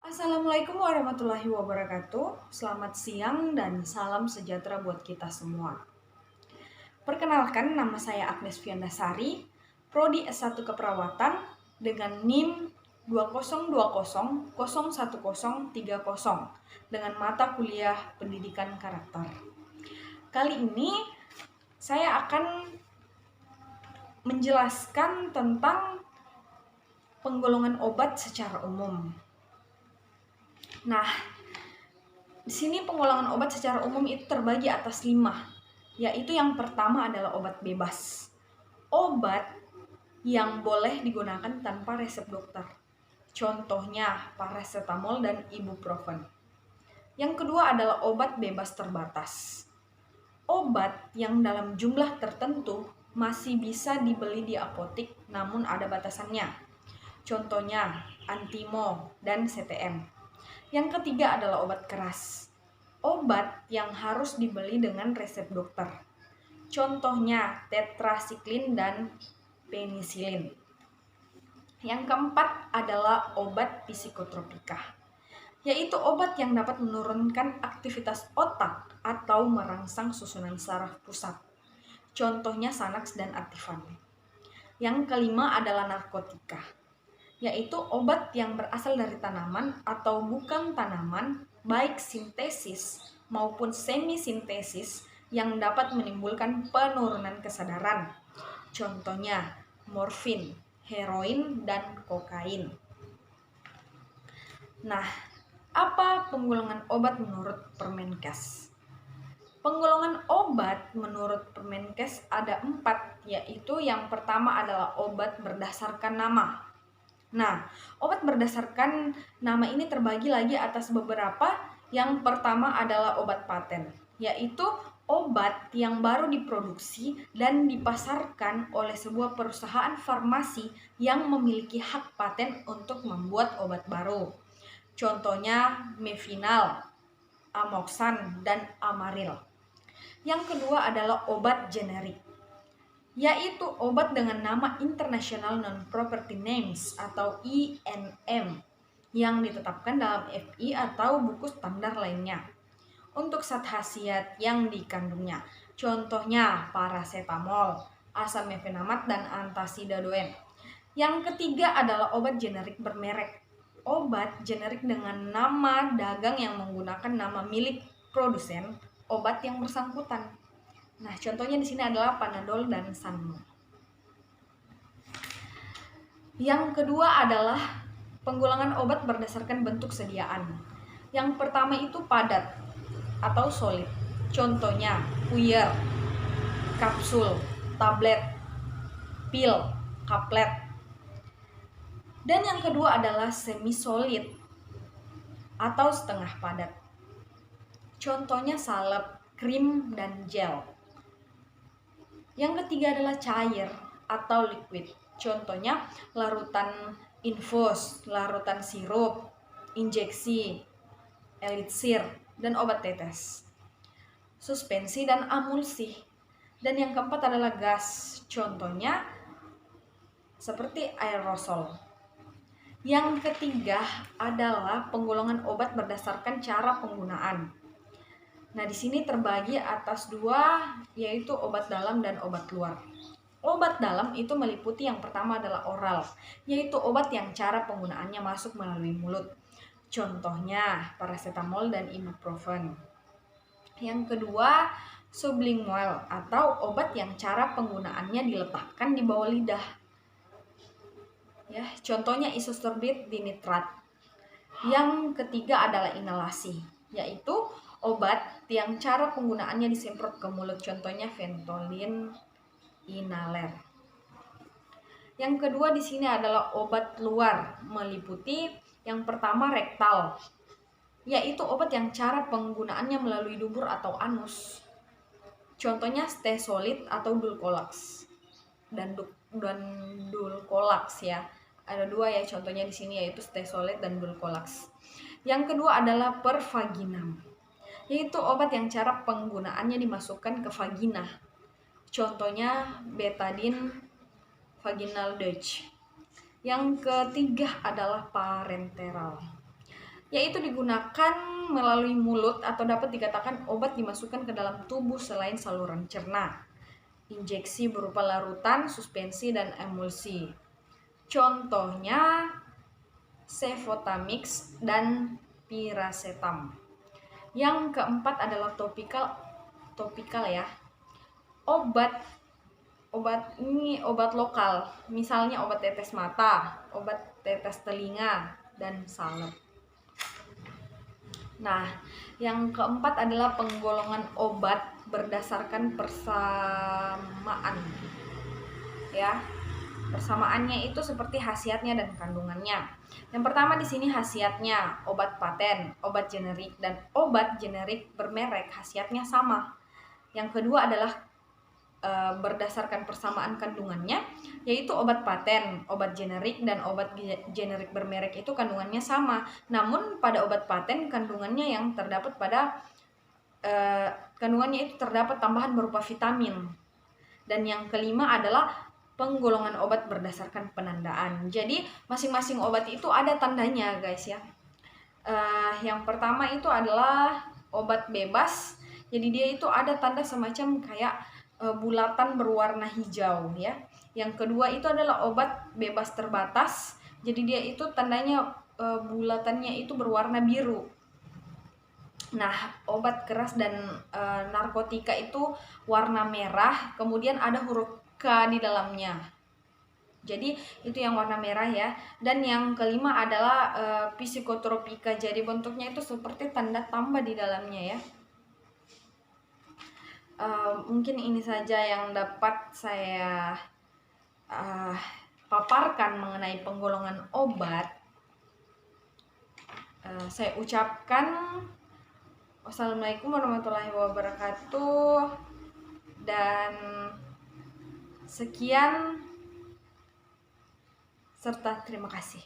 Assalamualaikum warahmatullahi wabarakatuh. Selamat siang dan salam sejahtera buat kita semua. Perkenalkan, nama saya Agnes Fiandasari, Prodi S1 Keperawatan dengan NIM 2020010030 dengan mata kuliah Pendidikan Karakter. Kali ini saya akan menjelaskan tentang penggolongan obat secara umum. Nah, di sini penggolongan obat secara umum itu terbagi atas 5, yaitu yang pertama adalah obat bebas. Obat yang boleh digunakan tanpa resep dokter. Contohnya paracetamol dan ibuprofen. Yang kedua adalah obat bebas terbatas. Obat yang dalam jumlah tertentu masih bisa dibeli di apotik namun ada batasannya. Contohnya Antimo dan CTM. Yang ketiga adalah obat keras. Obat yang harus dibeli dengan resep dokter. Contohnya tetrasiklin dan penisilin. Yang keempat adalah obat psikotropika, yaitu obat yang dapat menurunkan aktivitas otak atau merangsang susunan saraf pusat. Contohnya Xanax dan Ativan. Yang kelima adalah narkotika, yaitu obat yang berasal dari tanaman atau bukan tanaman, baik sintesis maupun semi-sintesis yang dapat menimbulkan penurunan kesadaran. Contohnya morfin, heroin, dan kokain. Nah, apa penggolongan obat menurut Permenkes? Penggolongan obat menurut Permenkes ada 4, yaitu yang pertama adalah obat berdasarkan nama. Nah, obat berdasarkan nama ini terbagi lagi atas beberapa. Yang pertama adalah obat paten, yaitu obat yang baru diproduksi dan dipasarkan oleh sebuah perusahaan farmasi yang memiliki hak paten untuk membuat obat baru. Contohnya Mevinal, Amoxan, dan Amaril. Yang kedua adalah obat generik, yaitu obat dengan nama International Non-Property Names atau INM yang ditetapkan dalam FI atau buku standar lainnya untuk zat khasiat yang dikandungnya. Contohnya paracetamol, asam mefenamat, dan antasidadoen. Yang ketiga adalah obat generik bermerek. Obat generik dengan nama dagang yang menggunakan nama milik produsen obat yang bersangkutan. Nah, contohnya di sini adalah Panadol dan Sanmo. Yang kedua adalah penggolongan obat berdasarkan bentuk sediaan. Yang pertama itu padat atau solid. Contohnya puyer, kapsul, tablet, pil, kaplet. Dan yang kedua adalah semi solid atau setengah padat. Contohnya salep, krim, dan gel. Yang ketiga adalah cair atau liquid. Contohnya larutan infus, larutan sirup, injeksi, elixir, dan obat tetes. Suspensi dan emulsi. Dan yang keempat adalah gas. Contohnya seperti aerosol. Yang ketiga adalah penggolongan obat berdasarkan cara penggunaan. Nah, di sini terbagi atas 2, yaitu obat dalam dan obat luar. Obat dalam itu meliputi yang pertama adalah oral, yaitu obat yang cara penggunaannya masuk melalui mulut. Contohnya paracetamol dan ibuprofen. Yang kedua, sublingual atau obat yang cara penggunaannya diletakkan di bawah lidah. Ya, contohnya isosorbit dinitrat. Yang ketiga adalah inhalasi, yaitu obat yang cara penggunaannya disemprot ke mulut. Contohnya Ventolin inhaler. Yang kedua di sini adalah obat luar, meliputi yang pertama rektal, yaitu obat yang cara penggunaannya melalui dubur atau anus. Contohnya Stesolid atau Dulcolax dan Dulcolax ya. Ada 2 ya contohnya di sini, yaitu Stesolid dan Dulcolax. Yang kedua adalah per vaginam, yaitu obat yang cara penggunaannya dimasukkan ke vagina. Contohnya betadine vaginal Dutch. Yang ketiga adalah parenteral, yaitu digunakan melalui mulut atau dapat dikatakan obat dimasukkan ke dalam tubuh selain saluran cerna. Injeksi berupa larutan, suspensi, dan emulsi. Contohnya Cefotamix dan Piracetam. Yang keempat adalah topikal ya. Obat ini obat lokal, misalnya obat tetes mata, obat tetes telinga, dan salep. Nah, yang keempat adalah penggolongan obat berdasarkan persamaan. Ya. Persamaannya itu seperti khasiatnya dan kandungannya. Yang pertama di sini khasiatnya, obat paten, obat generik, dan obat generik bermerek khasiatnya sama. Yang kedua adalah berdasarkan persamaan kandungannya, yaitu obat paten, obat generik, dan obat generik bermerek itu kandungannya sama. Namun pada obat paten kandungannya yang terdapat kandungannya itu terdapat tambahan berupa vitamin. Dan yang kelima adalah penggolongan obat berdasarkan penandaan. Jadi masing-masing obat itu ada tandanya, guys ya. Yang pertama itu adalah obat bebas. Jadi dia itu ada tanda semacam kayak bulatan berwarna hijau ya. Yang kedua itu adalah obat bebas terbatas. Jadi dia itu tandanya bulatannya itu berwarna biru. Nah, obat keras dan narkotika itu warna merah, kemudian ada huruf K di dalamnya. Jadi itu yang warna merah ya. Dan yang kelima adalah psikotropika. Jadi bentuknya itu seperti tanda tambah di dalamnya ya. Mungkin ini saja yang dapat saya paparkan mengenai penggolongan obat. Saya ucapkan wassalamualaikum warahmatullahi wabarakatuh, dan sekian serta terima kasih.